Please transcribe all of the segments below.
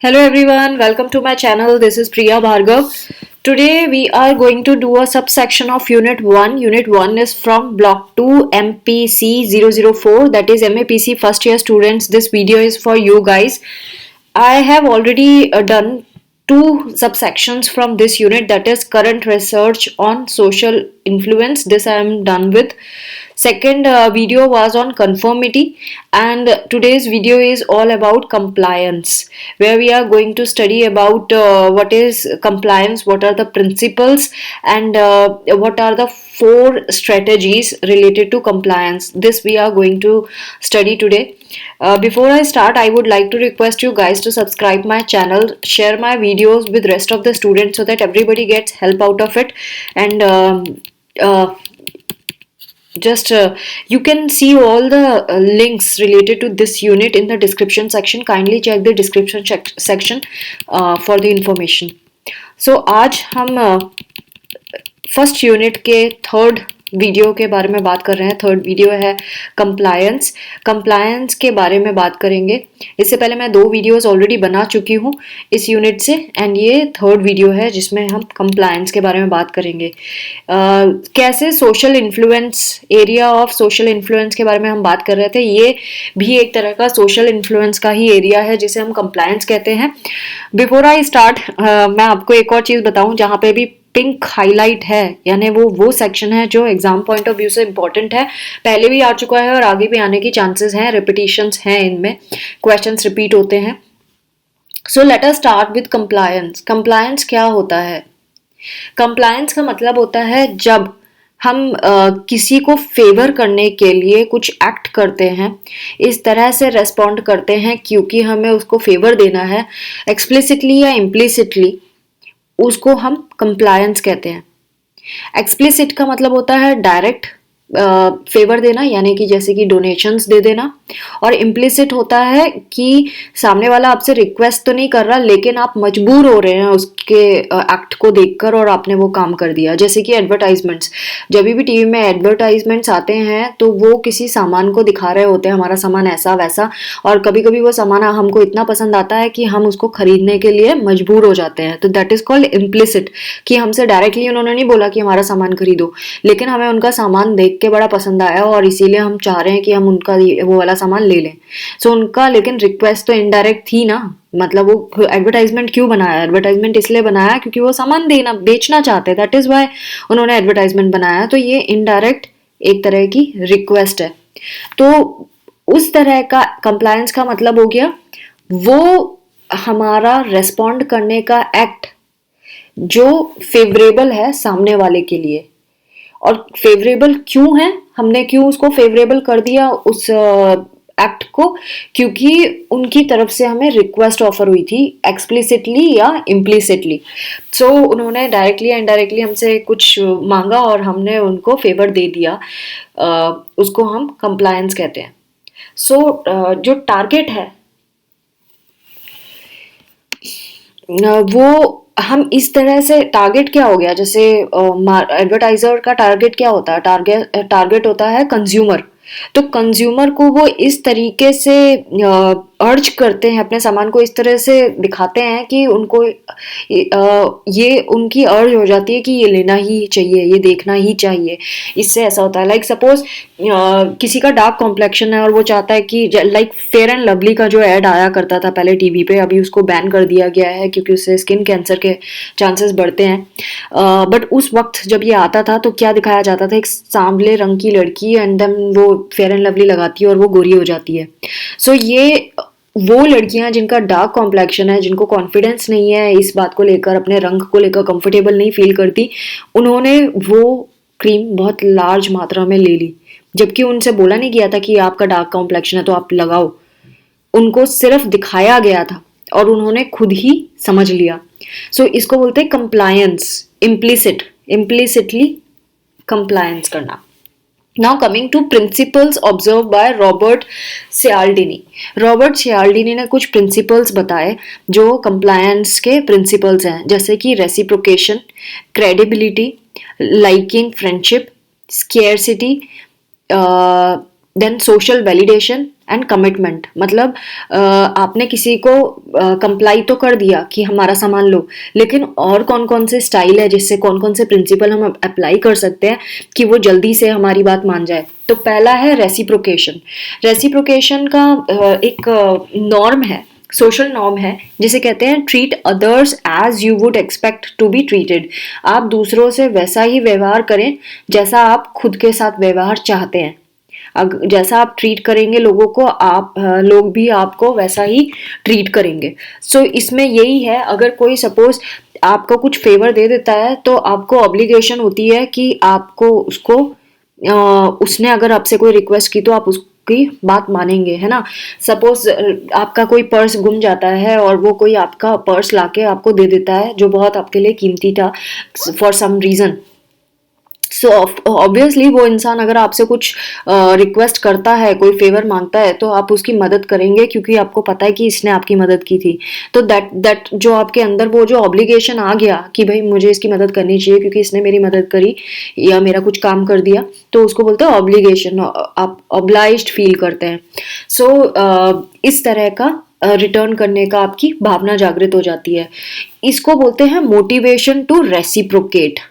Hello everyone, welcome to my channel. This is Priya Bhargav. Today we are going to do a subsection of Unit 1. Unit 1 is from Block 2 MPC 004, that is MAPC first year students. This video is for you guys. I have already done two subsections from this unit, that is current research on social influence. This I am done with. Second video was on conformity, and today's video is all about compliance, where we are going to study about what is compliance, what are the principles, and what are the four strategies related to compliance. This we are going to study today. Before I start, I would like to request you guys to subscribe my channel, share my videos with rest of the students so that everybody gets help out of it, and uh, just you can see all the links related to this unit in the description section. Kindly check the description section for the information. So आज हम first unit के third video के बारे में बात कर रहे हैं. थर्ड वीडियो है कंप्लायंस. कंप्लायंस के बारे में बात करेंगे. इससे पहले मैं दो वीडियोस ऑलरेडी बना चुकी हूँ इस यूनिट से, एंड ये थर्ड वीडियो है जिसमें हम कंप्लायंस के बारे में बात करेंगे. कैसे social influence, area of social influence के बारे में हम बात कर रहे थे. ये भी एक तरह का सोशल इन्फ्लुएंस का ही एरिया है जिसे हम कंप्लायंस कहते हैं. बिफोर आई स्टार्ट, मैं आपको एक और चीज़ बताऊं. जहाँ पे भी पिंक हाईलाइट है, यानी वो सेक्शन है जो एग्जाम पॉइंट ऑफ व्यू से इंपॉर्टेंट है. पहले भी आ चुका है और आगे भी आने की चांसेस हैं. रिपीटिशंस हैं, इनमें क्वेश्चंस रिपीट होते हैं. So let us start with compliance. Compliance क्या होता है? कंप्लायंस का मतलब होता है जब हम किसी को फेवर करने के लिए कुछ एक्ट करते हैं, इस तरह से रेस्पॉन्ड करते हैं क्योंकि हमें उसको फेवर देना है, एक्सप्लिसिटली या इम्प्लिसिटली, उसको हम कंप्लायंस कहते हैं. एक्सप्लिसिट का मतलब होता है डायरेक्ट फेवर देना, यानी कि जैसे कि डोनेशंस दे देना. और इम्प्लिसिट होता है कि सामने वाला आपसे रिक्वेस्ट तो नहीं कर रहा, लेकिन आप मजबूर हो रहे हैं उसके एक्ट को देखकर और आपने वो काम कर दिया. जैसे कि एडवर्टाइजमेंट्स. जब भी टीवी में एडवर्टाइजमेंट्स आते हैं तो वो किसी सामान को दिखा रहे होते हैं, हमारा सामान ऐसा वैसा, और कभी कभी वो सामान हमको इतना पसंद आता है कि हम उसको खरीदने के लिए मजबूर हो जाते हैं. तो दैट इज कॉल्ड इम्प्लिसिट, कि हमसे डायरेक्टली उन्होंने नहीं बोला कि हमारा सामान खरीदो, लेकिन हमें उनका सामान देख के बड़ा पसंद आया और इसीलिए हम चाह रहे हैं कि हम उनका वो वाला सामान ले लें. सो उनका लेकिन रिक्वेस्ट तो इनडायरेक्ट थी ना. मतलब वो एडवर्टाइजमेंट क्यों बनाया? एडवर्टाइजमेंट इसलिए बनाया क्योंकि वो सामान देना बेचना चाहते हैं. दैट इज वाई उन्होंने एडवर्टाइजमेंट बनाया. तो ये इनडायरेक्ट एक तरह की रिक्वेस्ट है. तो उस तरह का कंप्लायंस का मतलब हो गया वो हमारा रेस्पॉन्ड करने का एक्ट जो फेवरेबल है सामने वाले के लिए. और फेवरेबल क्यों है, हमने क्यों उसको फेवरेबल कर दिया उस एक्ट को? क्योंकि उनकी तरफ से हमें रिक्वेस्ट ऑफर हुई थी, एक्सप्लिसिटली या इम्प्लिसिटली. सो उन्होंने डायरेक्टली या इनडायरेक्टली हमसे कुछ मांगा और हमने उनको फेवर दे दिया. उसको हम कंप्लायंस कहते हैं. सो जो टारगेट है वो हम इस तरह से, टारगेट क्या हो गया, जैसे एडवर्टाइजर का टारगेट क्या होता है? टारगेट होता है कंज्यूमर. तो कंज्यूमर को वो इस तरीके से अर्ज करते हैं, अपने सामान को इस तरह से दिखाते हैं कि उनको ये उनकी अर्ज हो जाती है कि ये लेना ही चाहिए, ये देखना ही चाहिए. इससे ऐसा होता है, लाइक सपोज किसी का डार्क कॉम्प्लेक्शन है और वो चाहता है कि लाइक फेयर एंड लवली का जो ऐड आया करता था पहले टीवी पे, अभी उसको बैन कर दिया गया है क्योंकि उससे स्किन कैंसर के चांसेस बढ़ते हैं. बट उस वक्त जब ये आता था तो क्या दिखाया जाता था? एक सांवले रंग की लड़की, एंड देन वो फेयर एंड लवली लगाती है और वो गोरी हो जाती है. सो ये वो लड़कियां जिनका डार्क कॉम्प्लेक्शन है, जिनको कॉन्फिडेंस नहीं है इस बात को लेकर, अपने रंग को लेकर कंफर्टेबल नहीं फील करती, उन्होंने वो क्रीम बहुत लार्ज मात्रा में ले ली, जबकि उनसे बोला नहीं गया था कि आपका डार्क कॉम्प्लेक्शन है तो आप लगाओ. उनको सिर्फ दिखाया गया था और उन्होंने खुद ही समझ लिया. सो इसको बोलते हैं कंप्लायंस. इम्प्लिसिटली कंप्लायंस करना. Now coming to principles observed by Robert Cialdini. Robert Cialdini ने कुछ प्रिंसिपल्स बताए जो कंप्लायंस के प्रिंसिपल्स हैं, जैसे कि reciprocation, credibility, liking, friendship, scarcity, then social validation and commitment. मतलब आपने किसी को कंप्लाई तो कर दिया कि हमारा सामान लो, लेकिन और कौन कौन से स्टाइल है जिससे कौन कौन से प्रिंसिपल हम अप्लाई कर सकते हैं कि वो जल्दी से हमारी बात मान जाए। तो पहला है रेसिप्रोकेशन। रेसिप्रोकेशन का एक नॉर्म है, सोशल नॉर्म है, जिसे कहते हैं treat others as you would expect to be treated. आप दूसरों से वैसा ही व्यवहार करें जैसा आप खुद के साथ व्यवहार चाहते हैं। जैसा आप ट्रीट करेंगे लोगों को, आप लोग भी आपको वैसा ही ट्रीट करेंगे। सो इसमें यही है, अगर कोई सपोज आपको कुछ फेवर दे देता है तो आपको ऑब्लिगेशन होती है कि आपको उसको उसने अगर आपसे कोई रिक्वेस्ट की तो आप उसकी बात मानेंगे, है ना। सपोज आपका कोई पर्स गुम जाता है और वो कोई आपका पर्स लाके आपको दे देता है जो बहुत आपके लिए कीमती था for some reason. So obviously वो इंसान अगर आपसे कुछ रिक्वेस्ट करता है, कोई फेवर मांगता है, तो आप उसकी मदद करेंगे क्योंकि आपको पता है कि इसने आपकी मदद की थी। तो दैट जो आपके अंदर वो जो ऑब्लिगेशन आ गया कि भाई मुझे इसकी मदद करनी चाहिए क्योंकि इसने मेरी मदद करी या मेरा कुछ काम कर दिया, तो उसको बोलते हैं ऑब्लिगेशन। आप ऑब्लाइज्ड फील करते हैं। सो इस तरह का रिटर्न करने का आपकी भावना जागृत हो जाती है। इसको बोलते हैं मोटिवेशन टू रेसिप्रोकेट।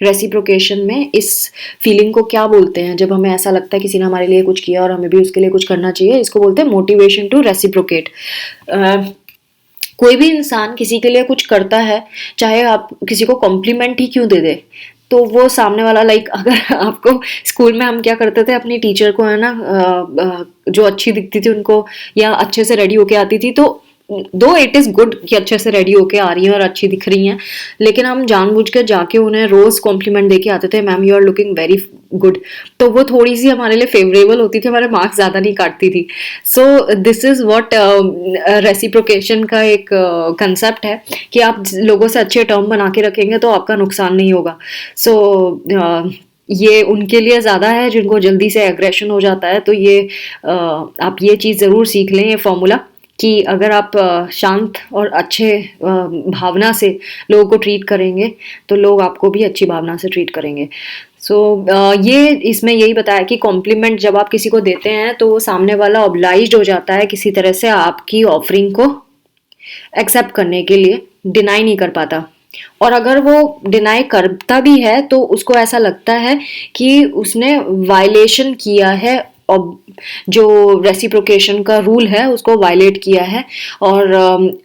रेसिप्रोकेशन में इस फीलिंग को क्या बोलते हैं, जब हमें ऐसा लगता है किसी ने हमारे लिए कुछ किया और हमें भी उसके लिए कुछ करना चाहिए, इसको बोलते हैं मोटिवेशन टू रेसिप्रोकेट। कोई भी इंसान किसी के लिए कुछ करता है, चाहे आप किसी को कॉम्प्लीमेंट ही क्यों दे दे, तो वो सामने वाला अगर आपको स्कूल में हम क्या करते थे, अपनी टीचर को है ना जो अच्छी दिखती थी उनको या अच्छे से रेडी होके आती थी, तो दो इट इज गुड कि अच्छे से रेडी होके आ रही हैं और अच्छी दिख रही हैं, लेकिन हम जानबूझ कर जाके उन्हें रोज कॉम्प्लीमेंट देके आते थे, ma'am you are looking very good. तो वो थोड़ी सी हमारे लिए फेवरेबल होती थी, हमारे मार्क्स ज्यादा नहीं काटती थी। So this is what reciprocation का एक कंसेप्ट है कि आप लोगों से अच्छे टर्म बना के रखेंगे तो आपका नुकसान नहीं होगा। सो ये उनके लिए ज़्यादा है जिनको जल्दी से एग्रेशन हो जाता है। तो ये आप ये चीज़ ज़रूर सीख लें, ये फॉर्मूला, कि अगर आप शांत और अच्छे भावना से लोगों को ट्रीट करेंगे तो लोग आपको भी अच्छी भावना से ट्रीट करेंगे। सो ये इसमें यही बताया कि कॉम्प्लीमेंट जब आप किसी को देते हैं तो वो सामने वाला ऑब्लाइज्ड हो जाता है किसी तरह से आपकी ऑफरिंग को एक्सेप्ट करने के लिए, डिनाई नहीं कर पाता। और अगर वो डिनाई करता भी है तो उसको ऐसा लगता है कि उसने वायलेशन किया है, और जो रेसिप्रोकेशन का रूल है उसको वायलेट किया है, और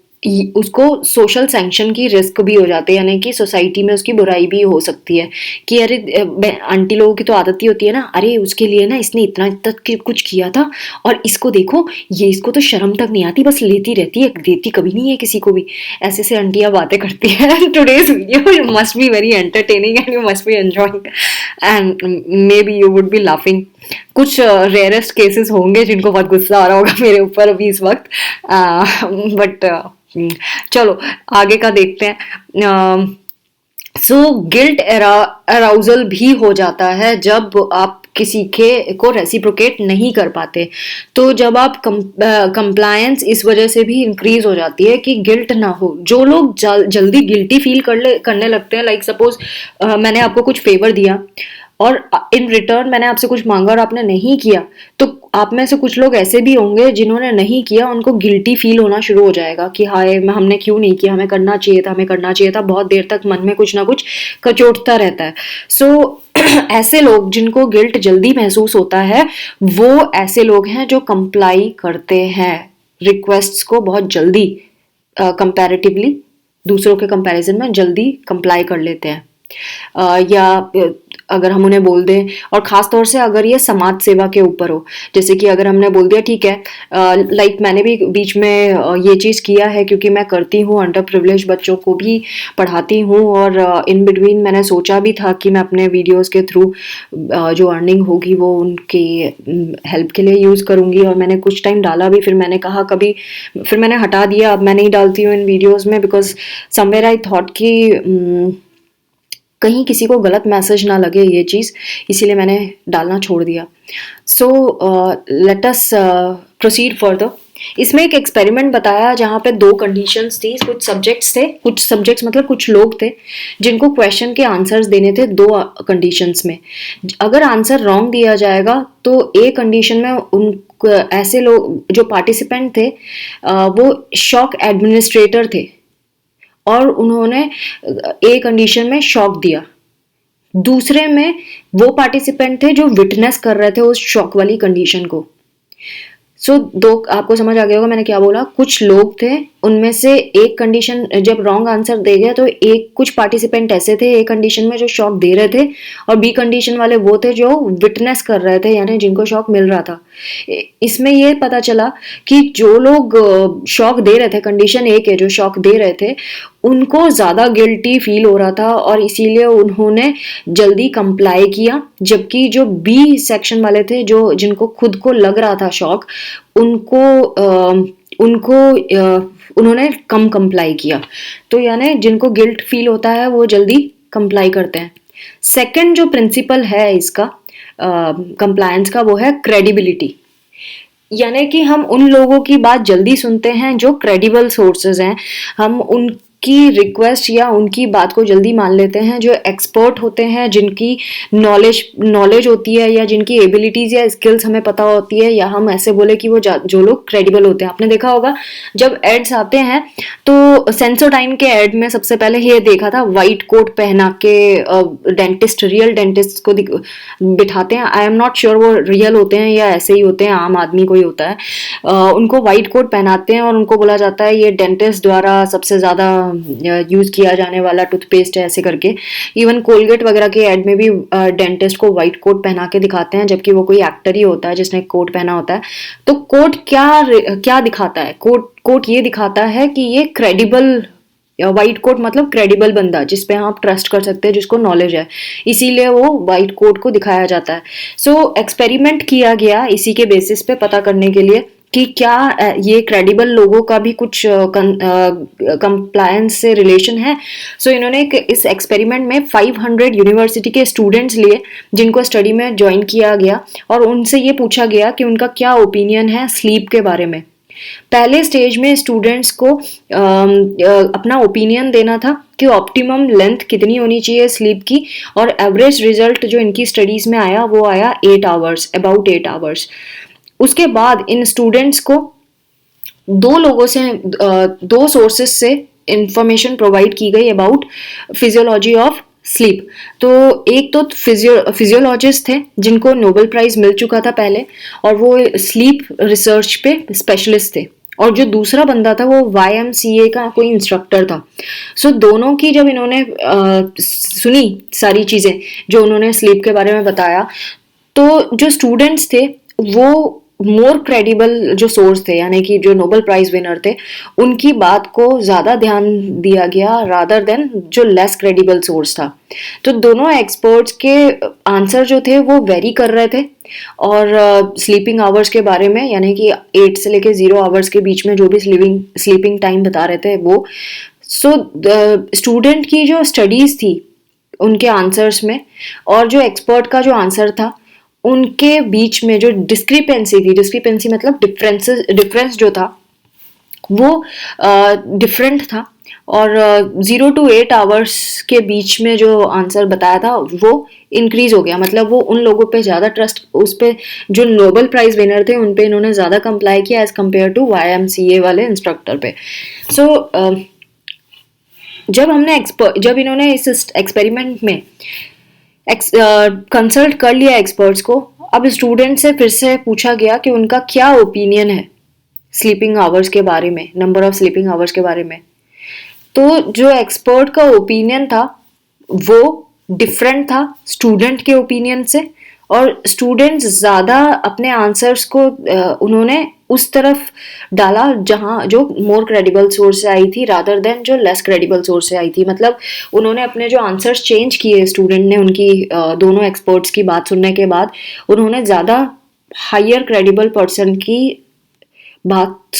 उसको सोशल सैंक्शन की रिस्क भी हो जाती है, यानी कि सोसाइटी में उसकी बुराई भी हो सकती है कि अरे आंटी लोगों की तो आदत ही होती है ना, अरे उसके लिए ना इसने इतना तक कुछ किया था और इसको देखो, ये इसको तो शर्म तक नहीं आती, बस लेती रहती है, देती कभी नहीं है किसी को भी। ऐसे से आंटियां बातें करती है। Today's video must be very entertaining and you must be enjoying and may be you would be laughing. कुछ रेयरेस्ट केसेस होंगे जिनको बहुत गुस्सा आ रहा होगा मेरे ऊपर अभी इस वक्त, बट चलो आगे का देखते हैं। सो गिल्ट अराउजल भी हो जाता है जब आप किसी के को रेसिप्रोकेट नहीं कर पाते। तो जब आप कंप्लायंस इस वजह से भी इंक्रीज हो जाती है कि गिल्ट ना हो। जो लोग जल्दी गिल्टी फील करने लगते हैं, लाइक सपोज मैंने आपको कुछ फेवर दिया और इन रिटर्न मैंने आपसे कुछ मांगा और आपने नहीं किया, तो आप में से कुछ लोग ऐसे भी होंगे जिन्होंने नहीं किया, उनको गिल्टी फील होना शुरू हो जाएगा कि हाय हमने क्यों नहीं किया, हमें करना चाहिए था, हमें करना चाहिए था। बहुत देर तक मन में कुछ ना कुछ कचोटता रहता है। सो ऐसे लोग जिनको गिल्ट जल्दी महसूस होता है, वो ऐसे लोग हैं जो कंप्लाई करते हैं रिक्वेस्ट्स को बहुत जल्दी, कंपैरेटिवली दूसरों के कंपैरिजन में जल्दी कंप्लाई कर लेते हैं। या अगर हम उन्हें बोल दें, और ख़ास तौर से अगर ये समाज सेवा के ऊपर हो, जैसे कि अगर हमने बोल दिया ठीक है, लाइक मैंने भी बीच में ये चीज़ किया है क्योंकि मैं करती हूँ, अंडर प्रिविलेज बच्चों को भी पढ़ाती हूँ, और इन बिटवीन मैंने सोचा भी था कि मैं अपने वीडियोस के थ्रू जो अर्निंग होगी वो उनकी हेल्प के लिए यूज़ करूँगी, और मैंने कुछ टाइम डाला भी, फिर मैंने कहा कभी, फिर मैंने हटा दिया, अब मैं नहीं डालती हूँ इन वीडियोज़ में, बिकॉज समवेयर आई थॉट कि कहीं किसी को गलत मैसेज ना लगे ये चीज़, इसीलिए मैंने डालना छोड़ दिया। So let us proceed further. इसमें एक एक्सपेरिमेंट बताया जहाँ पे दो कंडीशंस थी, कुछ सब्जेक्ट्स थे, कुछ सब्जेक्ट्स मतलब कुछ लोग थे जिनको क्वेश्चन के आंसर्स देने थे दो कंडीशंस में। अगर आंसर रॉन्ग दिया जाएगा तो ए कंडीशन में उन ऐसे लोग जो पार्टिसिपेंट थे वो शॉक एडमिनिस्ट्रेटर थे और उन्होंने ए कंडीशन में शॉक दिया। दूसरे में वो पार्टिसिपेंट थे जो विटनेस कर रहे थे उस शॉक वाली कंडीशन को। दो आपको समझ आ गया होगा मैंने क्या बोला। कुछ लोग थे, उनमें से एक कंडीशन जब रॉन्ग आंसर दे गया तो एक कुछ पार्टिसिपेंट ऐसे थे ए कंडीशन में जो शॉक दे रहे थे, और बी कंडीशन वाले वो थे जो विटनेस कर रहे थे, यानी जिनको शॉक मिल रहा था। इसमें ये पता चला कि जो लोग शॉक दे रहे थे, कंडीशन ए के जो शॉक दे रहे थे, उनको ज़्यादा गिल्टी फील हो रहा था और इसीलिए उन्होंने जल्दी कंप्लाई किया, जबकि जो बी सेक्शन वाले थे जो जिनको खुद को लग रहा था शॉक, उनको उन्होंने कम कंप्लाई किया। तो यानी जिनको गिल्ट फील होता है वो जल्दी कंप्लाई करते हैं। सेकंड जो प्रिंसिपल है इसका कंप्लायंस का वो है क्रेडिबिलिटी, यानी कि हम उन लोगों की बात जल्दी सुनते हैं जो क्रेडिबल सोर्सेज हैं। हम उनकी रिक्वेस्ट या उनकी बात को जल्दी मान लेते हैं जो एक्सपर्ट होते हैं, जिनकी नॉलेज होती है या जिनकी एबिलिटीज या स्किल्स हमें पता होती है, या हम ऐसे बोले कि वो जो लोग क्रेडिबल होते हैं। आपने देखा होगा जब एड्स आते हैं तो सेंसोडाइन के एड में सबसे पहले ये देखा था, वाइट कोट पहना के डेंटिस्ट, रियल डेंटिस्ट को बिठाते हैं। आई एम नॉट श्योर वो रियल होते हैं या ऐसे ही होते हैं, आम आदमी कोई होता है। उनको वाइट कोट पहनाते हैं और उनको बोला जाता है ये डेंटिस्ट द्वारा सबसे ज़्यादा यूज़ किया जाने वाला टूथपेस्ट है, ऐसे करके। इवन कोलगेट वगैरह के एड में भी डेंटिस्ट को वाइट कोट पहना के दिखाते हैं, जबकि वो कोई एक्टर ही होता है जिसने कोट पहना होता है। तो कोट क्या दिखाता है? कोट ये दिखाता है कि ये क्रेडिबल, वाइट कोट मतलब क्रेडिबल बंदा जिसपे आप ट्रस्ट कर सकते हैं, जिसको नॉलेज है, इसीलिए वो वाइट कोट को दिखाया जाता है। एक्सपेरिमेंट किया गया इसी के बेसिस पे पता करने के लिए कि क्या ये क्रेडिबल लोगों का भी कुछ कंप्लायंस से रिलेशन है। इन्होंने इस एक्सपेरिमेंट में 500 यूनिवर्सिटी के स्टूडेंट्स लिए जिनको स्टडी में ज्वाइन किया गया, और उनसे ये पूछा गया कि उनका क्या ओपिनियन है स्लीप के बारे में। पहले स्टेज में स्टूडेंट्स को अपना ओपिनियन देना था कि ऑप्टिमम लेंथ कितनी होनी चाहिए स्लीप की, और एवरेज रिजल्ट जो इनकी स्टडीज में आया वो आया 8 आवर्स, अबाउट 8 आवर्स। उसके बाद इन स्टूडेंट्स को दो सोर्सेस से इंफॉर्मेशन प्रोवाइड की गई अबाउट फिजियोलॉजी ऑफ स्लीप। तो एक तो फिजियोलॉजिस्ट थे जिनको नोबेल प्राइज मिल चुका था पहले, और वो स्लीप रिसर्च पे स्पेशलिस्ट थे, और जो दूसरा बंदा था वो YMCA का कोई इंस्ट्रक्टर था। दोनों की जब इन्होंने सुनी सारी चीज़ें जो उन्होंने स्लीप के बारे में बताया, तो जो स्टूडेंट्स थे वो मोर क्रेडिबल जो सोर्स थे, यानी कि जो नोबेल प्राइज विनर थे, उनकी बात को ज़्यादा ध्यान दिया गया रादर देन जो लेस क्रेडिबल सोर्स था। तो दोनों एक्सपर्ट्स के आंसर जो थे वो वेरी कर रहे थे, और स्लीपिंग आवर्स के बारे में, यानी कि 8 से लेके 0 आवर्स के बीच में जो भी स्लीपिंग टाइम बता रहे थे वो। स्टूडेंट की जो स्टडीज़ थी उनके आंसर्स में और जो एक्सपर्ट का जो आंसर था, उनके बीच में जो डिस्क्रिपेंसी मतलब डिफरेंस जो था वो डिफरेंट था, और 0 to 8 आवर्स के बीच में जो आंसर बताया था वो इंक्रीज हो गया। मतलब वो उन लोगों पे ज़्यादा ट्रस्ट, उस पे जो नोबेल प्राइज विनर थे उन पे इन्होंने ज़्यादा कंप्लाई किया एज कम्पेयर टू YMCA वाले इंस्ट्रक्टर पे। जब इन्होंने इस एक्सपेरिमेंट में कंसल्ट कर लिया एक्सपर्ट्स को, अब स्टूडेंट से फिर से पूछा गया कि उनका क्या ओपिनियन है स्लीपिंग आवर्स के बारे में, नंबर ऑफ स्लीपिंग आवर्स के बारे में। तो जो एक्सपर्ट का ओपिनियन था वो डिफरेंट था स्टूडेंट के ओपिनियन से, और स्टूडेंट्स ज़्यादा अपने आंसर्स को उन्होंने उस तरफ डाला जहाँ जो मोर क्रेडिबल सोर्स से आई थी रादर देन जो लेस क्रेडिबल सोर्स से आई थी। मतलब उन्होंने अपने जो आंसर्स चेंज किए, स्टूडेंट ने उनकी दोनों एक्सपर्ट्स की बात सुनने के बाद उन्होंने ज़्यादा हायर क्रेडिबल पर्सन की बात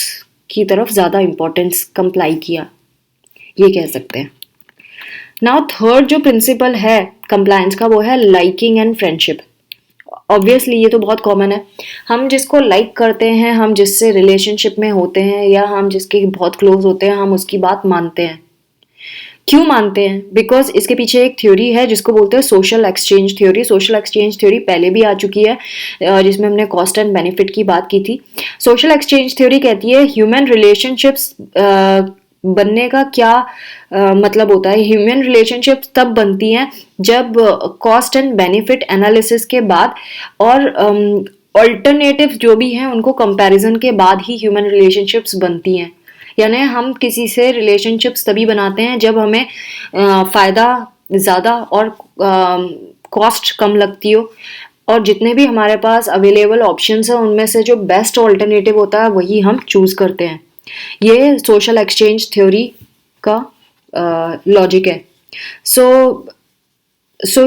की तरफ ज़्यादा इम्पोर्टेंस कंप्लाई किया, ये कह सकते हैं। नाउ थर्ड जो प्रिंसिपल है कंप्लायंस का वो है लाइकिंग एंड फ्रेंडशिप। ऑब्वियसली ये तो बहुत कॉमन है। हम जिसको लाइक करते हैं, हम जिससे रिलेशनशिप में होते हैं या हम जिसके बहुत क्लोज होते हैं, हम उसकी बात मानते हैं। क्यों मानते हैं? बिकॉज इसके पीछे एक थ्योरी है जिसको बोलते हैं social exchange theory. Social exchange theory पहले भी आ चुकी है, जिसमें हमने कॉस्ट एंड बेनिफिट की बात की थी। सोशल एक्सचेंज थ्योरी कहती है ह्यूमन रिलेशनशिप्स बनने का क्या मतलब होता है। ह्यूमन रिलेशनशिप्स तब बनती हैं जब कॉस्ट एंड बेनिफिट एनालिसिस के बाद और ऑल्टरनेटिव जो भी हैं उनको कंपैरिजन के बाद ही ह्यूमन रिलेशनशिप्स बनती हैं। यानी हम किसी से रिलेशनशिप्स तभी बनाते हैं जब हमें फ़ायदा ज़्यादा और कॉस्ट कम लगती हो, और जितने भी हमारे पास अवेलेबल ऑप्शंस हैं उनमें से जो बेस्ट ऑल्टरनेटिव होता है वही हम चूज़ करते हैं। ये सोशल एक्सचेंज थ्योरी का लॉजिक है। सो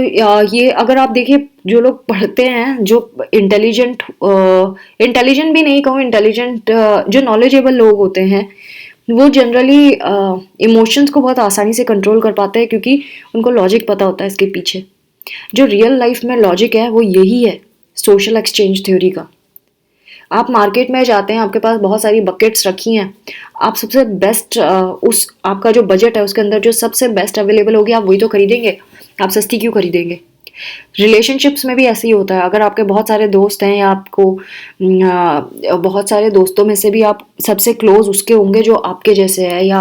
ये अगर आप देखिए, जो लोग पढ़ते हैं, जो इंटेलिजेंट इंटेलिजेंट भी नहीं कहूँ, इंटेलिजेंट जो नॉलेजेबल लोग होते हैं, वो जनरली इमोशंस को बहुत आसानी से कंट्रोल कर पाते हैं क्योंकि उनको लॉजिक पता होता है इसके पीछे। जो रियल लाइफ में लॉजिक है वो यही है, सोशल एक्सचेंज थ्योरी का। आप मार्केट में जाते हैं, आपके पास बहुत सारी बकेट्स रखी हैं, आप सबसे बेस्ट उस आपका जो बजट है उसके अंदर जो सबसे बेस्ट अवेलेबल होगी आप वही तो खरीदेंगे। आप सस्ती क्यों खरीदेंगे? रिलेशनशिप्स में भी ऐसे ही होता है। अगर आपके बहुत सारे दोस्त हैं या आपको बहुत सारे दोस्तों में से भी आप सबसे क्लोज उसके होंगे जो आपके जैसे है, या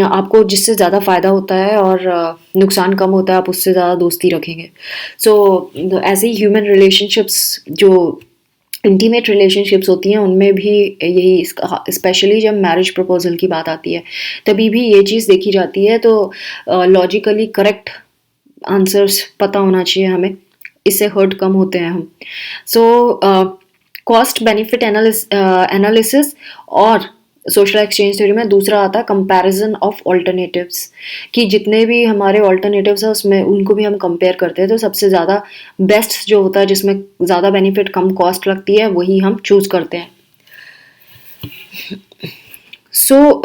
आपको जिससे ज़्यादा फ़ायदा होता है और नुकसान कम होता है, आप उससे ज़्यादा दोस्ती रखेंगे। सो ऐसे ही ह्यूमन रिलेशनशिप्स, जो इंटीमेट रिलेशनशिप्स होती हैं, उनमें भी यही, स्पेशली जब मैरिज प्रपोजल की बात आती है तभी भी ये चीज़ देखी जाती है। तो लॉजिकली करेक्ट आंसर्स पता होना चाहिए हमें, इससे हर्ट कम होते हैं हम। सो कॉस्ट बेनिफिट एनालिसिस और सोशल एक्सचेंज थ्योरी में दूसरा आता है कंपैरिजन ऑफ ऑल्टरनेटिव्स, कि जितने भी हमारे ऑल्टरनेटिव्स हैं उसमें उनको भी हम कंपेयर करते हैं, तो सबसे ज़्यादा बेस्ट जो होता है जिसमें ज़्यादा बेनिफिट कम कॉस्ट लगती है वही हम चूज़ करते हैं।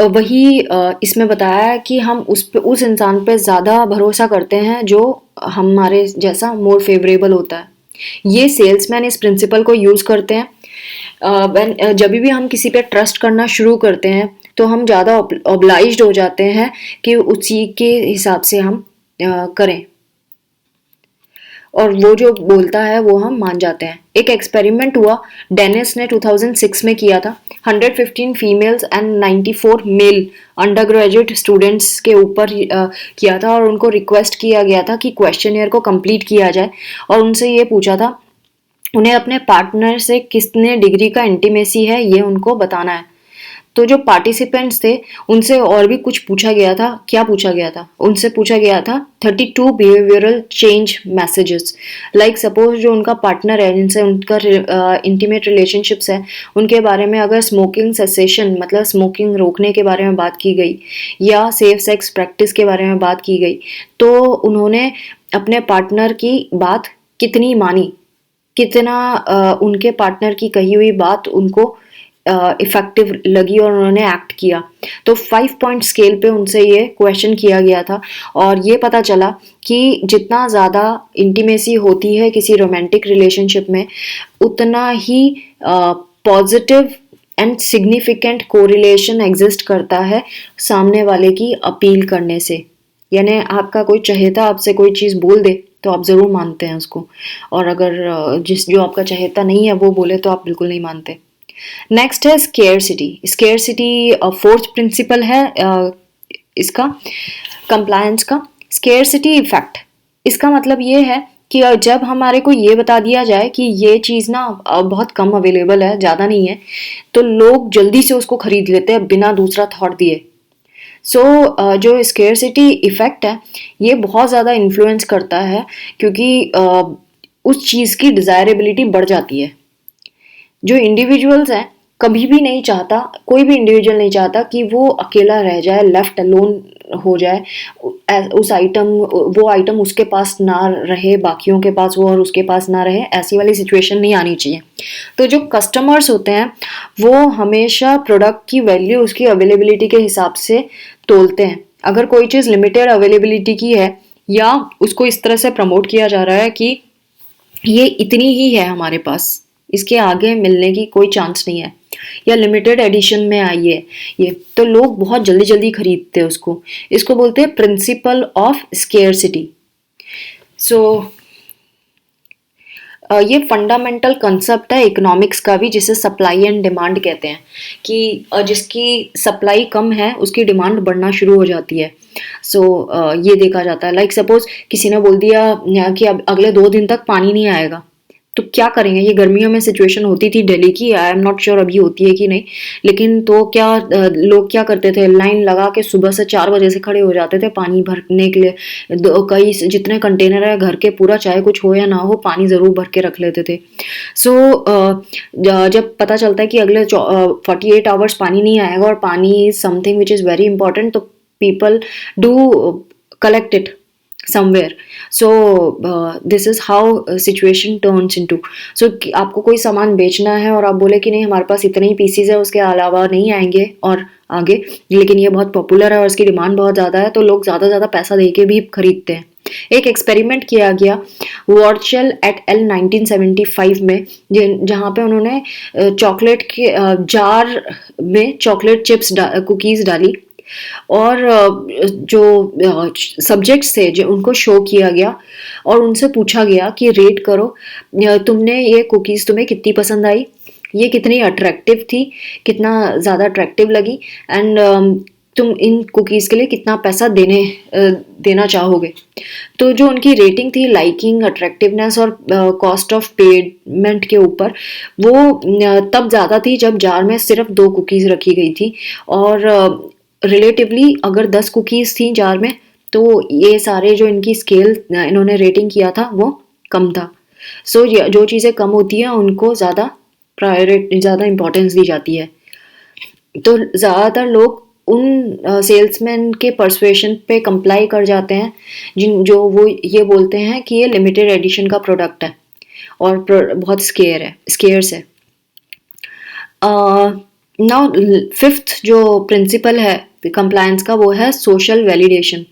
वही इसमें बताया है कि हम उस इंसान पे ज़्यादा भरोसा करते हैं जो हमारे जैसा मोर फेवरेबल होता है। ये सेल्समैन इस प्रिंसिपल को यूज़ करते हैं। जब भी हम किसी पे ट्रस्ट करना शुरू करते हैं तो हम ज़्यादा ऑब्लाइज्ड हो जाते हैं कि उसी के हिसाब से हम करें, और वो जो बोलता है वो हम मान जाते हैं। एक एक्सपेरिमेंट हुआ, डेनिस ने 2006 में किया था। 115 females and 94 male undergraduate students के ऊपर किया था, और उनको रिक्वेस्ट किया गया था कि क्वेश्चनियर को कंप्लीट किया जाए, और उनसे ये पूछा था उन्हें अपने पार्टनर से कितने डिग्री का इंटीमेसी है ये उनको बताना है। तो जो पार्टिसिपेंट्स थे उनसे और भी कुछ पूछा गया था। क्या पूछा गया था? उनसे पूछा गया था 32 behavioural change messages. Like suppose जो उनका पार्टनर है, जिनसे उनका इंटीमेट रिलेशनशिप्स है, उनके बारे में अगर स्मोकिंग सेसेशन मतलब स्मोकिंग रोकने के बारे में बात की गई या सेफ सेक्स प्रैक्टिस के बारे में बात की गई, तो उन्होंने अपने पार्टनर की बात कितनी मानी, कितना उनके पार्टनर की कही हुई बात उनको इफेक्टिव लगी और उन्होंने एक्ट किया। तो 5 पॉइंट स्केल पे उनसे ये क्वेश्चन किया गया था, और ये पता चला कि जितना ज़्यादा इंटीमेसी होती है किसी रोमांटिक रिलेशनशिप में, उतना ही positive and significant correlation exist करता है सामने वाले की अपील करने से। यानी आपका कोई चहेता आपसे कोई चीज़ बोल दे तो आप ज़रूर मानते हैं उसको, और अगर जो आपका चहेता नहीं है वो बोले तो आप बिल्कुल नहीं मानते। नेक्स्ट है स्केर्सिटी। स्केर्सिटी फोर्थ प्रिंसिपल है इसका कंप्लायंस का, स्केर्सिटी इफेक्ट। इसका मतलब ये है कि जब हमारे को ये बता दिया जाए कि ये चीज़ ना बहुत कम अवेलेबल है, ज़्यादा नहीं है, तो लोग जल्दी से उसको खरीद लेते हैं बिना दूसरा थॉट दिए। जो स्केर्सिटी इफेक्ट है ये बहुत ज़्यादा इन्फ्लुएंस करता है, क्योंकि उस चीज़ की डिज़ायरेबिलिटी बढ़ जाती है। जो इंडिविजुअल्स हैं, कभी भी नहीं चाहता, कोई भी इंडिविजुअल नहीं चाहता कि वो अकेला रह जाए, लेफ्ट अलोन हो जाए, वो आइटम उसके पास ना रहे, बाकियों के पास वो और उसके पास ना रहे, ऐसी वाली सिचुएशन नहीं आनी चाहिए। तो जो कस्टमर्स होते हैं वो हमेशा प्रोडक्ट की वैल्यू उसकी अवेलेबिलिटी के हिसाब से तोलते हैं। अगर कोई चीज़ लिमिटेड अवेलेबिलिटी की है या उसको इस तरह से प्रमोट किया जा रहा है कि ये इतनी ही है हमारे पास, इसके आगे मिलने की कोई चांस नहीं है, या लिमिटेड एडिशन में आई है ये, तो लोग बहुत जल्दी जल्दी खरीदते हैं उसको। इसको बोलते हैं प्रिंसिपल ऑफ स्केर्सिटी। सो ये फंडामेंटल कंसेप्ट है इकोनॉमिक्स का भी, जिसे सप्लाई एंड डिमांड कहते हैं, कि जिसकी सप्लाई कम है उसकी डिमांड बढ़ना शुरू हो जाती है। सो ये देखा जाता है, लाइक सपोज किसी ने बोल दिया कि अब अगले 2 दिन तक पानी नहीं आएगा, तो क्या करेंगे? ये गर्मियों में सिचुएशन होती थी दिल्ली की, आई एम नॉट श्योर अभी होती है कि नहीं, लेकिन तो क्या लोग क्या करते थे, लाइन लगा के सुबह से 4 बजे से खड़े हो जाते थे पानी भरने के लिए। कई जितने कंटेनर है घर के, पूरा चाहे कुछ हो या ना हो, पानी ज़रूर भर के रख लेते थे। सो जब पता चलता है कि अगले 48 आवर्स पानी नहीं आएगा और pani is something which is very important, तो people do collect it somewhere. So this is how situation turns into. So आपको कोई सामान बेचना है और आप बोले कि नहीं हमारे पास इतने ही पीसीज है, उसके अलावा नहीं आएंगे और आगे, लेकिन ये बहुत पॉपुलर है और इसकी डिमांड बहुत ज़्यादा है, तो लोग ज़्यादा ज़्यादा पैसा दे के भी खरीदते हैं। एक एक्सपेरिमेंट किया गया वॉर्चल एट एल 1975 में, जहाँ पे उन्होंने चॉकलेट के जार में चॉकलेट चिप्स कुकीज़ डाली, और जो सब्जेक्ट्स थे जो उनको शो किया गया और उनसे पूछा गया कि रेट करो, तुमने ये कुकीज़ तुम्हें कितनी पसंद आई, ये कितनी अट्रैक्टिव थी, कितना ज़्यादा अट्रैक्टिव लगी, एंड तुम इन कुकीज़ के लिए कितना पैसा देना चाहोगे। तो जो उनकी रेटिंग थी लाइकिंग, अट्रैक्टिवनेस और कॉस्ट ऑफ पेमेंट के ऊपर, वो तब ज़्यादा थी जब जार में सिर्फ 2 कुकीज़ रखी गई थी, और रिलेटिवली अगर 10 कुकीज़ थी जार में, तो ये सारे जो इनकी स्केल इन्होंने रेटिंग किया था वो कम था। सो जो चीज़ें कम होती हैं उनको ज़्यादा ज़्यादा इम्पोर्टेंस दी जाती है। तो ज़्यादातर लोग उन सेल्समैन के परसुएशन पे कंप्लाई कर जाते हैं जो वो ये बोलते हैं कि ये लिमिटेड एडिशन का प्रोडक्ट है और बहुत स्केयर्स है। नाउ 5th जो प्रिंसिपल है कंप्लायंस का, वो है सोशल वैलिडेशन।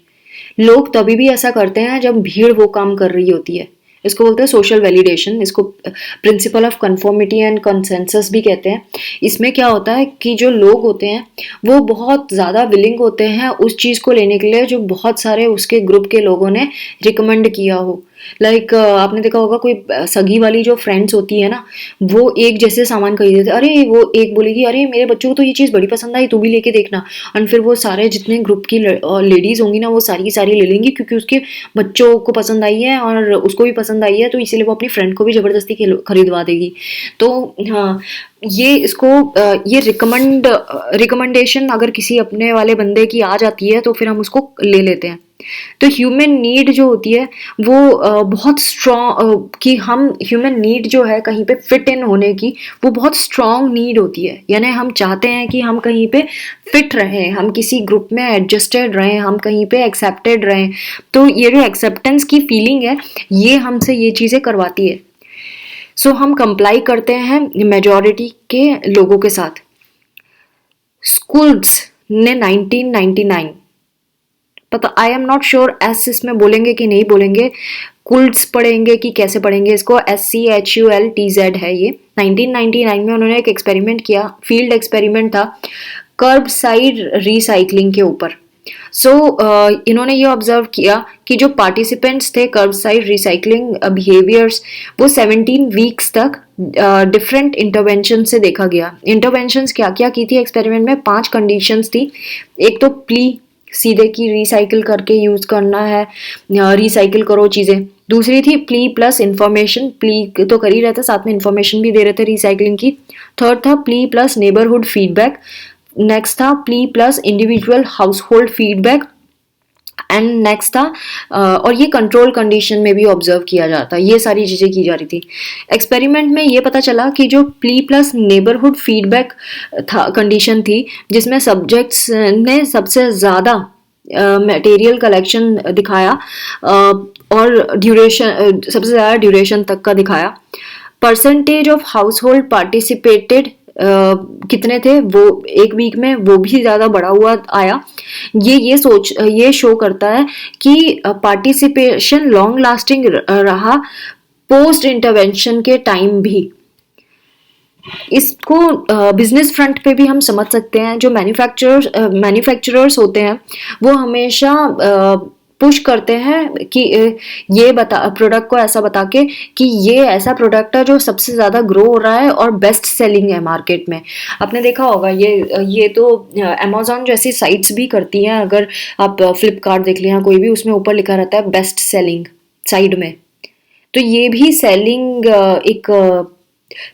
लोग तभी भी ऐसा करते हैं जब भीड़ वो काम कर रही होती है, इसको बोलते हैं सोशल वैलिडेशन। इसको principle of conformity and consensus भी कहते हैं। इसमें क्या होता है कि जो लोग होते हैं वो बहुत ज़्यादा विलिंग होते हैं उस चीज़ को लेने के लिए जो बहुत सारे उसके ग्रुप के लोगों ने रिकमेंड किया हो। लाइक आपने देखा होगा कोई सगी वाली जो फ्रेंड्स होती है ना, वो एक जैसे सामान खरीदते थे, अरे वो एक बोलेगी अरे मेरे बच्चों को तो ये चीज़ बड़ी पसंद आई, तू भी लेके देखना, और फिर वो सारे जितने ग्रुप की लेडीज़ होंगी ना, वो सारी की सारी ले लेंगी क्योंकि उसके बच्चों को पसंद आई है और उसको भी पसंद आई है, तो इसीलिए वो अपनी फ्रेंड को भी ज़बरदस्ती खरीदवा देगी। तो हाँ, ये रिकमेंडेशन अगर किसी अपने वाले बंदे की आ जाती है तो फिर हम उसको ले लेते हैं। तो ह्यूमन नीड जो होती है वो बहुत स्ट्रॉन्ग, कि हम ह्यूमन नीड जो है कहीं पे फिट इन होने की, वो बहुत स्ट्रॉन्ग नीड होती है। यानी हम चाहते हैं कि हम कहीं पे फिट रहें, हम किसी ग्रुप में एडजस्टेड रहें, हम कहीं पे एक्सेप्टेड रहें। तो ये जो एक्सेप्टेंस की फीलिंग है ये हमसे ये चीज़ें करवाती है। सो हम कंप्लाई करते हैं मेजॉरिटी के लोगों के साथ। स्कूल्स ने 1999, पता I am not sure S इसमें बोलेंगे कि नहीं बोलेंगे, कुल्ट्स पढ़ेंगे कि कैसे पढ़ेंगे इसको, SCHULTZ है ये। 1999 में उन्होंने एक एक्सपेरिमेंट किया, फील्ड एक्सपेरिमेंट था कर्ब साइड रिसाइकलिंग के ऊपर। सो इन्होंने ये ऑब्जर्व किया कि जो पार्टिसिपेंट्स थे कर्ब साइड रिसाइकलिंग बिहेवियर्स, वो 17 वीक्स तक डिफरेंट इंटरवेंशन से देखा गया। इंटरवेंशंस क्या क्या की थी एक्सपेरिमेंट में? 5 कंडीशंस थी। एक तो प्ली, सीधे की रिसाइकिल करके यूज करना है, रिसाइकिल करो चीजें। दूसरी थी प्ली प्लस इंफॉर्मेशन, प्ली तो कर ही रहे थे, साथ में इंफॉर्मेशन भी दे रहे थे रिसाइकलिंग की। थर्ड था प्ली प्लस नेबरहुड फीडबैक। नेक्स्ट था प्ली plus individual household feedback, and next था और ये कंट्रोल कंडीशन में भी ऑब्जर्व किया जाता है। ये सारी चीज़ें की जा रही थी एक्सपेरिमेंट में। ये पता चला कि जो प्ली प्लस नेबरहुड फीडबैक था कंडीशन थी, जिसमें सब्जेक्ट्स ने सबसे ज़्यादा मटेरियल कलेक्शन दिखाया और ड्यूरेशन सबसे ज़्यादा ड्यूरेशन तक का दिखाया। Percentage of house hold participated कितने थे वो एक वीक में, वो भी ज़्यादा बढ़ा हुआ आया। ये शो करता है कि पार्टिसिपेशन लॉन्ग लास्टिंग रहा पोस्ट इंटरवेंशन के टाइम भी। इसको बिजनेस फ्रंट पे भी हम समझ सकते हैं। जो मैन्युफैक्चरर्स होते हैं वो हमेशा पुश करते हैं कि ये बता प्रोडक्ट को ऐसा बता के कि ये ऐसा प्रोडक्ट है जो सबसे ज़्यादा ग्रो हो रहा है और बेस्ट सेलिंग है मार्केट में। आपने देखा होगा ये तो अमेजोन जैसी साइट्स भी करती हैं। अगर आप फ्लिपकार्ट देख लें या कोई भी, उसमें ऊपर लिखा रहता है बेस्ट सेलिंग साइड में। तो ये भी सेलिंग एक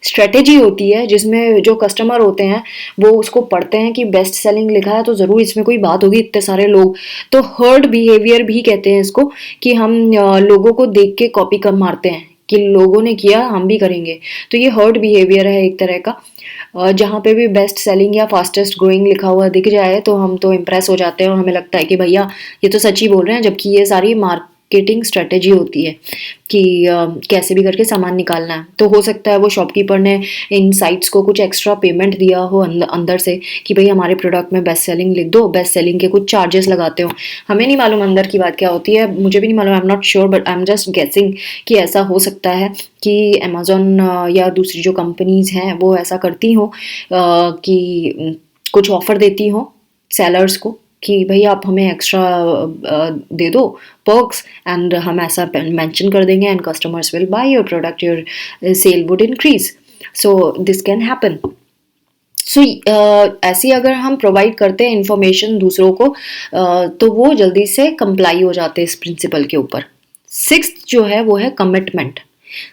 स्ट्रेटेजी होती है जिसमें जो कस्टमर होते हैं वो उसको पढ़ते हैं कि बेस्ट सेलिंग लिखा है तो ज़रूर इसमें कोई बात होगी, इतने सारे लोग। तो हर्ड बिहेवियर भी कहते हैं इसको, कि हम लोगों को देख के कॉपी कर मारते हैं कि लोगों ने किया हम भी करेंगे। तो ये हर्ड बिहेवियर है एक तरह का। जहाँ पे भी बेस्ट सेलिंग या फास्टेस्ट ग्रोइंग लिखा हुआ दिख जाए तो हम तो इम्प्रेस हो जाते हैं और हमें लगता है कि भैया ये तो सच ही बोल रहे हैं, जबकि ये सारी मार्केटिंग स्ट्रेटेजी होती है कि कैसे भी करके सामान निकालना है। तो हो सकता है वो शॉपकीपर ने इन साइट्स को कुछ एक्स्ट्रा पेमेंट दिया हो अंदर से कि भाई हमारे प्रोडक्ट में बेस्ट सेलिंग लिख दो, बेस्ट सेलिंग के कुछ चार्जेस लगाते हो। हमें नहीं मालूम अंदर की बात क्या होती है, मुझे भी नहीं मालूम, I am not sure, but I am just guessing कि ऐसा हो सकता है कि अमेजोन या दूसरी जो कंपनीज हैं वो ऐसा करती हो कि कुछ ऑफर देती हो सेलर्स को कि भाई आप हमें एक्स्ट्रा दे दो पर्क्स, एंड हम ऐसा मेंशन कर देंगे and customers will buy your product, your sale would increase. So this can happen. So ऐसी अगर हम प्रोवाइड करते हैं इंफॉर्मेशन दूसरों को तो वो जल्दी से कंप्लाई हो जाते हैं इस प्रिंसिपल के ऊपर। सिक्स्थ जो है वो है कमिटमेंट।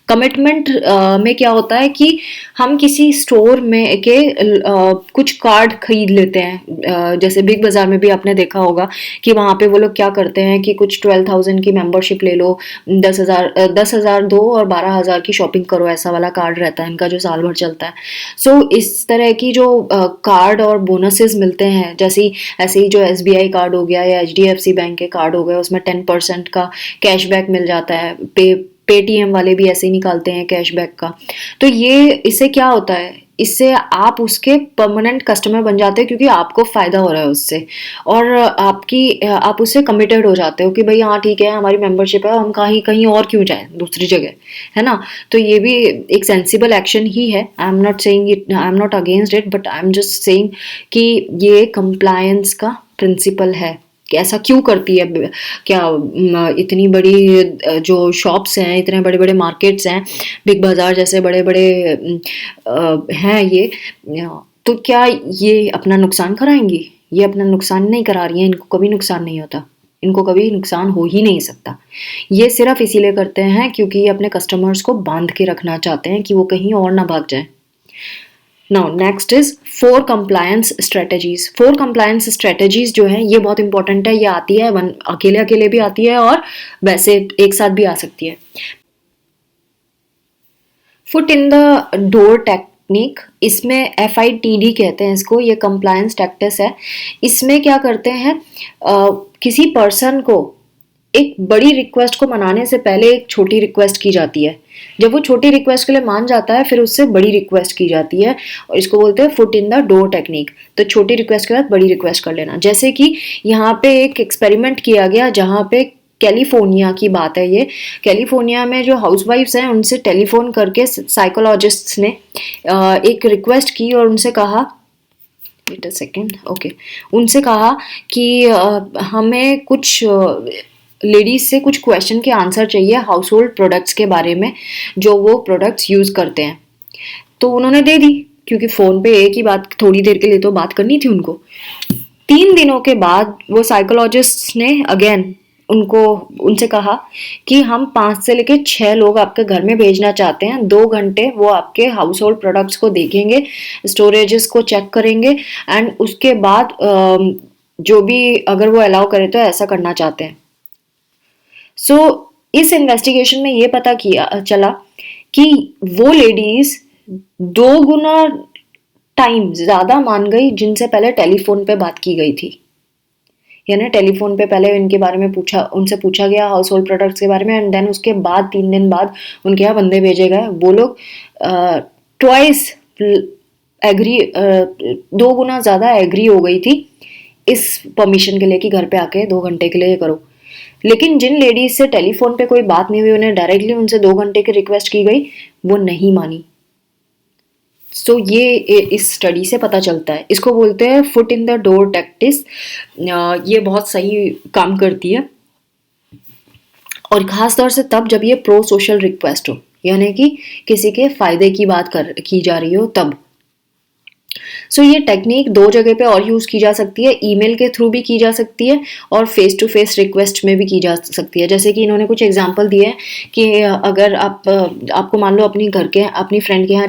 कमिटमेंट में क्या होता है कि हम किसी स्टोर में के कुछ कार्ड खरीद लेते हैं। जैसे बिग बाजार में भी आपने देखा होगा कि वहाँ पे वो लोग क्या करते हैं कि कुछ 12,000 की मेंबरशिप ले लो, 10,000 दो और 12,000 की शॉपिंग करो, ऐसा वाला कार्ड रहता है इनका जो साल भर चलता है। सो इस तरह की जो कार्ड और बोनसेस मिलते हैं, जैसे ऐसे ही जो SBI कार्ड हो गया या HDFC बैंक के कार्ड हो गए, उसमें 10% का कैशबैक मिल जाता है। पेटीएम वाले भी ऐसे ही निकालते हैं कैशबैक का। तो ये इससे क्या होता है, इससे आप उसके परमानेंट कस्टमर बन जाते हैं क्योंकि आपको फायदा हो रहा है उससे, और आप उससे कमिटेड हो जाते हो कि भाई हाँ ठीक है हमारी मेंबरशिप है, हम कहीं कहीं और क्यों जाए दूसरी जगह, है ना। तो ये भी एक सेंसिबल एक्शन ही है। I am not saying it, I am not against it, but I am just saying कि ये कंप्लायंस का प्रिंसिपल है कि ऐसा क्यों करती है। क्या इतनी बड़ी जो शॉप्स हैं, इतने बड़े बड़े मार्केट्स हैं, बिग बाजार जैसे बड़े बड़े हैं ये, तो क्या ये अपना नुकसान कराएंगी? ये अपना नुकसान नहीं करा रही हैं, इनको कभी नुकसान नहीं होता, इनको कभी नुकसान हो ही नहीं सकता। ये सिर्फ इसीलिए करते हैं क्योंकि ये अपने कस्टमर्स को बांध के रखना चाहते हैं कि वो कहीं और ना भाग जाए। Now next is 4 compliance strategies. 4 compliance strategies जो है ये बहुत इंपॉर्टेंट है। ये आती है अकेले अकेले भी आती है और वैसे एक साथ भी आ सकती है। Foot in the door technique, इसमें FITD कहते हैं इसको, ये कंप्लायंस टैक्टिस है। इसमें क्या करते हैं, किसी पर्सन को एक बड़ी रिक्वेस्ट को मनाने से पहले एक छोटी रिक्वेस्ट की जाती है। जब वो छोटी रिक्वेस्ट के लिए मान जाता है फिर उससे बड़ी रिक्वेस्ट की जाती है, और इसको बोलते हैं foot in the door technique. तो छोटी रिक्वेस्ट के बाद बड़ी रिक्वेस्ट कर लेना। जैसे कि यहाँ पे एक एक्सपेरिमेंट किया गया जहाँ पे कैलिफोर्निया की बात है ये। कैलिफोर्निया में जो हाउसवाइफ्स हैं उनसे टेलीफोन करके साइकोलॉजिस्ट्स ने एक रिक्वेस्ट की और उनसे कहा, वेट अ सेकेंड, ओके, उनसे कहा कि हमें कुछ लेडीज से कुछ क्वेश्चन के आंसर चाहिए हाउस होल्ड प्रोडक्ट्स के बारे में जो वो प्रोडक्ट्स यूज करते हैं। तो उन्होंने दे दी क्योंकि फोन पे एक ही बात थोड़ी देर के लिए तो बात करनी थी उनको। 3 दिनों के बाद वो साइकोलॉजिस्ट ने अगेन उनसे कहा कि हम 5 से लेकर 6 लोग आपके घर में भेजना चाहते हैं। 2 घंटे वो आपके हाउस होल्ड प्रोडक्ट्स को देखेंगे, स्टोरेजेस को चेक करेंगे, एंड उसके बाद जो भी अगर वो अलाउ करे तो ऐसा करना चाहते हैं। सो इस इन्वेस्टिगेशन में ये पता चला कि वो लेडीज 2 गुना टाइम ज्यादा मान गई जिनसे पहले टेलीफोन पे बात की गई थी। यानी टेलीफोन पे पहले इनके बारे में उनसे पूछा गया हाउस होल्ड प्रोडक्ट्स के बारे में, एंड देन उसके बाद 3 दिन बाद उनके यहाँ बंदे भेजे गए। वो लोग ट्वाइस एग्री, 2 गुना ज्यादा एग्री हो गई थी इस परमिशन के लिए कि घर पे आके 2 घंटे के लिए करो। लेकिन जिन लेडीज से टेलीफोन पे कोई बात नहीं हुई, उन्हें डायरेक्टली उनसे 2 घंटे की रिक्वेस्ट की गई, वो नहीं मानी। सो ये इस स्टडी से पता चलता है। इसको बोलते हैं foot in the door tactics. ये बहुत सही काम करती है, और खास तौर से तब जब ये प्रो सोशल रिक्वेस्ट हो, यानी कि किसी के फायदे की बात की जा रही हो तब। सो ये टेक्निक 2 जगह पे और यूज़ की जा सकती है, ईमेल के थ्रू भी की जा सकती है और फेस टू फेस रिक्वेस्ट में भी की जा सकती है। जैसे कि इन्होंने कुछ एग्जांपल दिए हैं कि अगर आपको मान लो अपनी फ्रेंड के यहाँ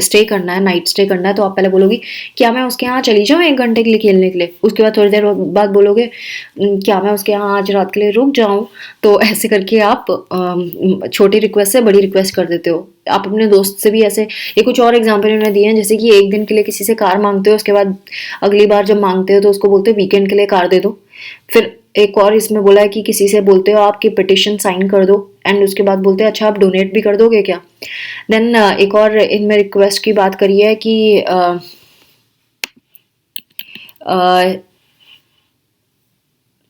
स्टे करना है, नाइट स्टे करना है, तो आप पहले बोलोगी क्या मैं उसके यहाँ चली जाऊँ 1 घंटे के लिए खेलने के लिए। उसके बाद थोड़ी देर बाद बोलोगे क्या मैं उसके यहाँ आज रात के लिए रुक जाऊँ। तो ऐसे करके आप छोटी रिक्वेस्ट से बड़ी रिक्वेस्ट कर देते हो। आप अपने दोस्त से भी ऐसे, ये कुछ और एग्जाम्पल उन्होंने दिए हैं, जैसे कि 1 दिन के लिए किसी से कार मांगते हो, उसके बाद अगली बार जब मांगते हो तो उसको बोलते हो वीकेंड के लिए कार दे दो। फिर एक और इसमें बोला है कि किसी से बोलते हो आपकी पिटिशन साइन कर दो, एंड उसके बाद बोलते हैं अच्छा आप डोनेट भी कर दोगे क्या। देन एक और इनमें रिक्वेस्ट की बात करी है कि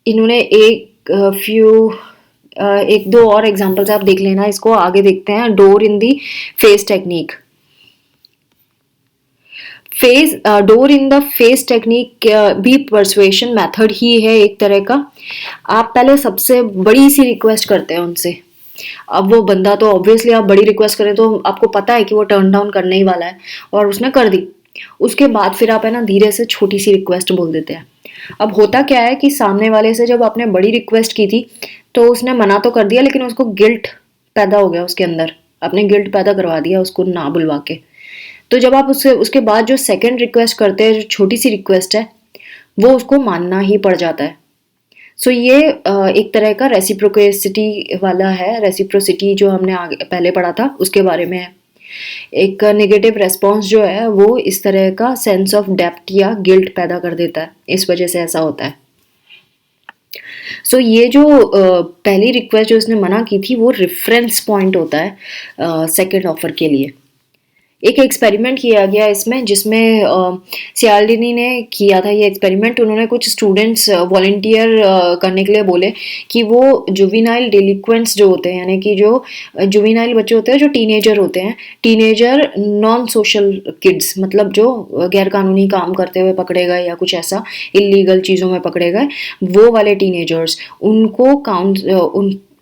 इन्होंने एक दो और एग्जांपल्स आप देख लेना, इसको आगे देखते हैं। Door in the face technique. Door in the face technique भी परसुएशन मेथड ही है एक तरह का। आप पहले सबसे बड़ी सी रिक्वेस्ट करते हैं उनसे। अब वो बंदा तो ऑब्वियसली, आप बड़ी रिक्वेस्ट करें तो आपको पता है कि वो टर्न डाउन करने ही वाला है, और उसने कर दी। उसके बाद फिर आप है ना धीरे से छोटी सी रिक्वेस्ट बोल देते हैं। अब होता क्या है कि सामने वाले से जब आपने बड़ी रिक्वेस्ट की थी तो उसने मना तो कर दिया, लेकिन उसको गिल्ट पैदा हो गया उसके अंदर, आपने गिल्ट पैदा करवा दिया उसको ना बुलवा के। तो जब आप उसके बाद जो सेकंड रिक्वेस्ट करते हैं, जो छोटी सी रिक्वेस्ट है, वो उसको मानना ही पड़ जाता है। सो ये एक तरह का रेसिप्रोकेसिटी वाला है। रेसिप्रोसिटी जो हमने आगे पहले पढ़ा था उसके बारे में है। एक नेगेटिव रेस्पॉन्स जो है वो इस तरह का सेंस ऑफ डेप्थ या गिल्ट पैदा कर देता है, इस वजह से ऐसा होता है। सो ये जो पहली रिक्वेस्ट जो उसने मना की थी वो रेफरेंस पॉइंट होता है सेकंड ऑफर के लिए। एक एक्सपेरिमेंट किया गया इसमें, जिसमें सियालडिनी ने किया था ये एक्सपेरिमेंट। उन्होंने कुछ स्टूडेंट्स वॉलंटियर करने के लिए बोले कि वो जुविनाइल डिलिक्वेंट्स जो होते हैं, यानी कि जो जुविनाइल बच्चे होते हैं, जो टीनेजर होते हैं, टीनेजर नॉन सोशल किड्स, मतलब जो गैर कानूनी काम करते हुए पकड़े गए या कुछ ऐसा इलीगल चीज़ों में पकड़े गए, वो वाले टीनेजर्स,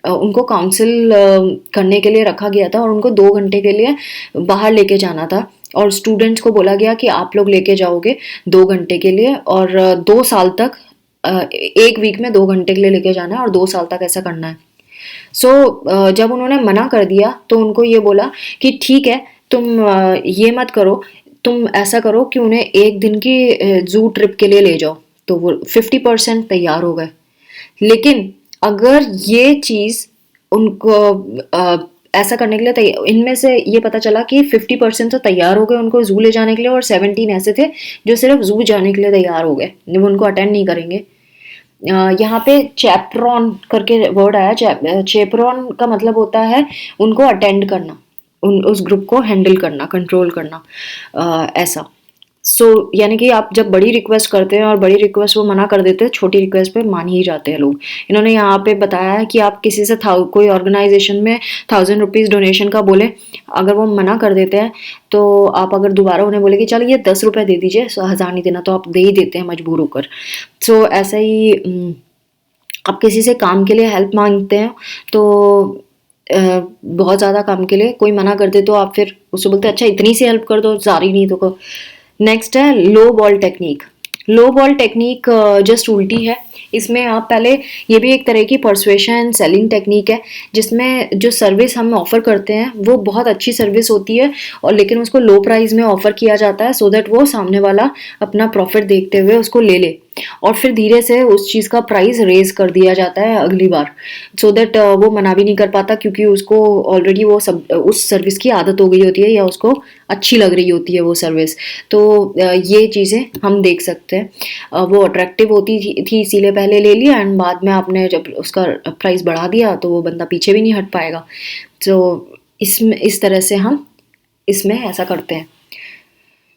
उनको काउंसिल करने के लिए रखा गया था, और उनको 2 घंटे के लिए बाहर लेके जाना था। और स्टूडेंट्स को बोला गया कि आप लोग लेके जाओगे 2 घंटे के लिए, और 2 साल तक, एक वीक में 2 घंटे के लिए लेके जाना है, और 2 साल तक ऐसा करना है। सो जब उन्होंने मना कर दिया तो उनको ये बोला कि ठीक है, तुम ये मत करो, तुम ऐसा करो कि उन्हें 1 दिन की जू ट्रिप के लिए ले जाओ। तो वो 50% तैयार हो गए। लेकिन अगर ये चीज़ उनको ऐसा करने के लिए इनमें से ये पता चला कि 50% तो तैयार हो गए उनको जू ले जाने के लिए, और 17 ऐसे थे जो सिर्फ जू जाने के लिए तैयार हो गए, वो उनको अटेंड नहीं करेंगे। यहाँ पे चैपरॉन करके वर्ड आया। चैपरॉन का मतलब होता है उनको अटेंड करना, उस ग्रुप को हैंडल करना, कंट्रोल करना, ऐसा। यानी कि आप जब बड़ी रिक्वेस्ट करते हैं और बड़ी रिक्वेस्ट वो मना कर देते हैं, छोटी रिक्वेस्ट पे मान ही जाते हैं लोग। इन्होंने यहाँ पे बताया है कि आप किसी से कोई ऑर्गेनाइजेशन में 1000 रुपीज़ डोनेशन का बोले, अगर वो मना कर देते हैं तो आप अगर दोबारा उन्हें बोले कि चलो ये 10 रुपये दे दीजिए, 1000 नहीं देना, तो आप दे ही देते हैं मजबूर होकर। ऐसा ही आप किसी से काम के लिए हेल्प मांगते हैं, तो बहुत ज़्यादा काम के लिए कोई मना कर दे तो आप फिर उससे बोलते हैं अच्छा इतनी सी हेल्प कर दो, ज़्यादा नहीं तो। नेक्स्ट है लो बॉल टेक्निक। लो बॉल टेक्निक जस्ट उल्टी है। इसमें आप पहले, ये भी एक तरह की परसुएशन एंड सेलिंग टेक्निक है, जिसमें जो सर्विस हम ऑफर करते हैं वो बहुत अच्छी सर्विस होती है, और लेकिन उसको लो प्राइस में ऑफर किया जाता है, सो दैट वो सामने वाला अपना प्रॉफिट देखते हुए उसको ले ले, और फिर धीरे से उस चीज़ का प्राइस रेज कर दिया जाता है अगली बार, सो दैट वो मना भी नहीं कर पाता, क्योंकि उसको ऑलरेडी वो सब उस सर्विस की आदत हो गई होती है, या उसको अच्छी लग रही होती है वो सर्विस। तो ये चीज़ें हम देख सकते हैं। वो अट्रैक्टिव होती थी इसीलिए पहले ले लिया, एंड बाद में आपने जब उसका प्राइस बढ़ा दिया तो वो बंदा पीछे भी नहीं हट पाएगा। तो इस तरह से हम इसमें ऐसा करते हैं।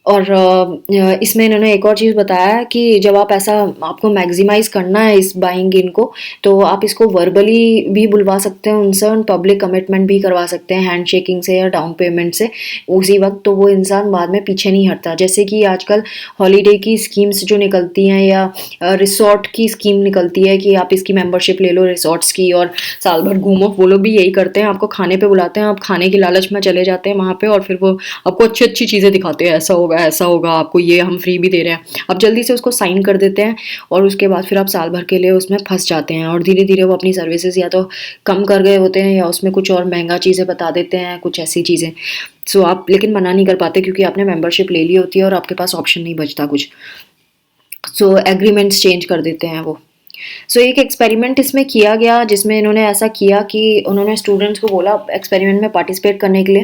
और इसमें इन्होंने एक और चीज़ बताया कि जब आप ऐसा आपको मैक्सिमाइज करना है इस बाइंग इन को, तो आप इसको वर्बली भी बुलवा सकते हैं उनसे और पब्लिक कमिटमेंट भी करवा सकते हैं हैंड शेकिंग से या डाउन पेमेंट से उसी वक्त, तो वो इंसान बाद में पीछे नहीं हटता। जैसे कि आजकल हॉलीडे की स्कीम्स जो निकलती हैं या रिसोर्ट की स्कीम निकलती है कि आप इसकी मेंबरशिप ले लो रिसोर्ट्स की और साल भर घूमो, वो लोग भी यही करते हैं, आपको खाने पे बुलाते हैं, आप खाने की लालच में चले जाते हैं वहाँ पे और फिर वो आपको अच्छी अच्छी चीज़ें दिखाते हैं, ऐसा होगा आपको, ये हम फ्री भी दे रहे हैं, आप जल्दी से उसको साइन कर देते हैं और उसके बाद फिर आप साल भर के लिए उसमें फंस जाते हैं और धीरे धीरे वो अपनी सर्विसेज या तो कम कर गए होते हैं या उसमें कुछ और महंगा चीज़ें बता देते हैं, कुछ ऐसी चीज़ें। सो आप लेकिन मना नहीं कर पाते क्योंकि आपने मेंबरशिप ले ली होती है और आपके पास ऑप्शन नहीं बचता कुछ, सो एग्रीमेंट्स चेंज कर देते हैं वो। सो एक एक्सपेरिमेंट इसमें किया गया जिसमें इन्होंने ऐसा किया कि उन्होंने स्टूडेंट्स को बोला एक्सपेरिमेंट में पार्टिसिपेट करने के लिए,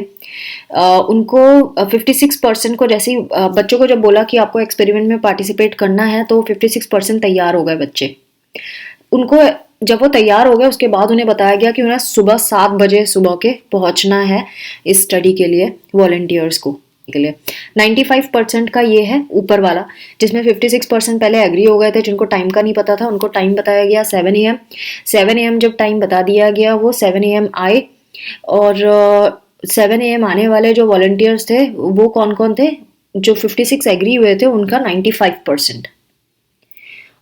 उनको 56% को, जैसे ही बच्चों को जब बोला कि आपको एक्सपेरिमेंट में पार्टिसिपेट करना है तो 56% तैयार हो गए बच्चे। उनको जब वो तैयार हो गए उसके बाद उन्हें बताया गया कि उन्हें सुबह 7 बजे सुबह के पहुंचना है इस स्टडी के लिए वॉलंटियर्स को के लिए। 95% का ये है ऊपर वाला, जिसमें 56% पहले एग्री हो गए थे जिनको टाइम का नहीं पता था, उनको टाइम बताया गया 7 AM। 7 AM जब टाइम बता दिया गया वो 7 AM आए और 7 AM आने वाले जो वॉलंटियर्स थे वो कौन कौन थे, जो 56 एग्री हुए थे उनका 95%,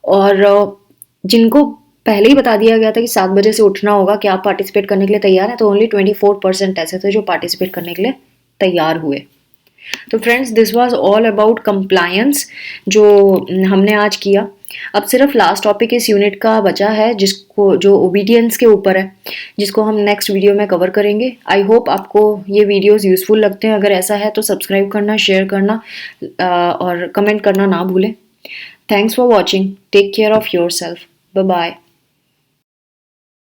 और जिनको पहले ही बता दिया गया था कि 7 बजे से उठना होगा कि आप पार्टिसिपेट करने के लिए तैयार हैं, तो ओनली 24% ऐसे थे जो पार्टिसिपेट करने के लिए तैयार हुए। तो friends this was all about compliance जो हमने आज किया। अब सिर्फ लास्ट टॉपिक इस यूनिट का बचा है जिसको जो ओबीडियंस के ऊपर है, जिसको हम नेक्स्ट वीडियो में कवर करेंगे। आई होप आपको ये वीडियोस यूजफुल लगते हैं, अगर ऐसा है तो सब्सक्राइब करना, शेयर करना और कमेंट करना ना भूलें। Thanks for watching, take care of yourself, bye bye.